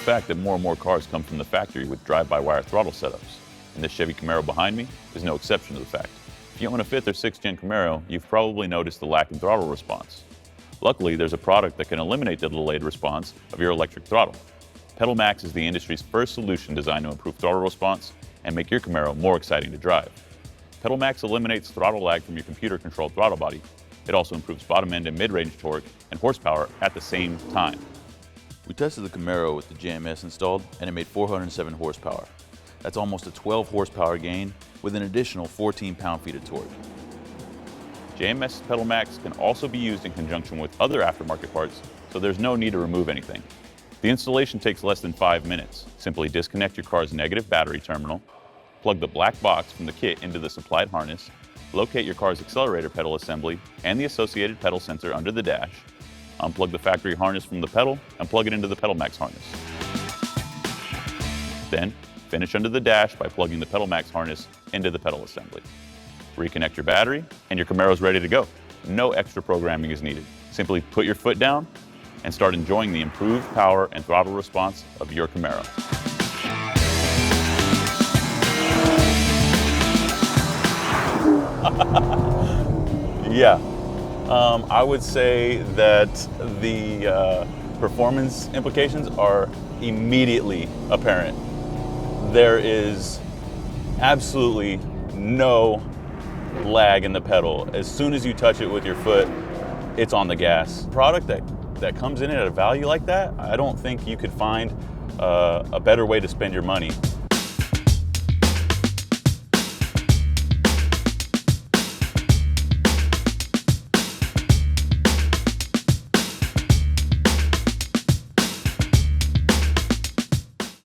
fact that more and more cars come from the factory with drive-by-wire throttle setups, and this Chevy Camaro behind me is no exception to the fact. If you own a 5th or 6th gen Camaro, you've probably noticed the lack in throttle response. Luckily, there's a product that can eliminate the delayed response of your electric throttle. PedalMAX is the industry's first solution designed to improve throttle response and make your Camaro more exciting to drive. PedalMAX eliminates throttle lag from your computer-controlled throttle body. It also improves bottom end and mid-range torque and horsepower at the same time. We tested the Camaro with the JMS installed, and it made 407 horsepower. That's almost a 12 horsepower gain with an additional 14 pound-feet of torque. JMS PedalMAX can also be used in conjunction with other aftermarket parts, so there's no need to remove anything. The installation takes less than 5 minutes. Simply disconnect your car's negative battery terminal, plug the black box from the kit into the supplied harness, locate your car's accelerator pedal assembly and the associated pedal sensor under the dash, unplug the factory harness from the pedal, and plug it into the PedalMAX harness. Then, finish under the dash by plugging the PedalMAX harness into the pedal assembly. Reconnect your battery, and your Camaro is ready to go. No extra programming is needed. Simply put your foot down and start enjoying the improved power and throttle response of your Camaro. Yeah, I would say that the performance implications are immediately apparent. There is absolutely no lag in the pedal. As soon as you touch it with your foot, it's on the gas. Product that comes in at a value like that, I don't think you could find a better way to spend your money.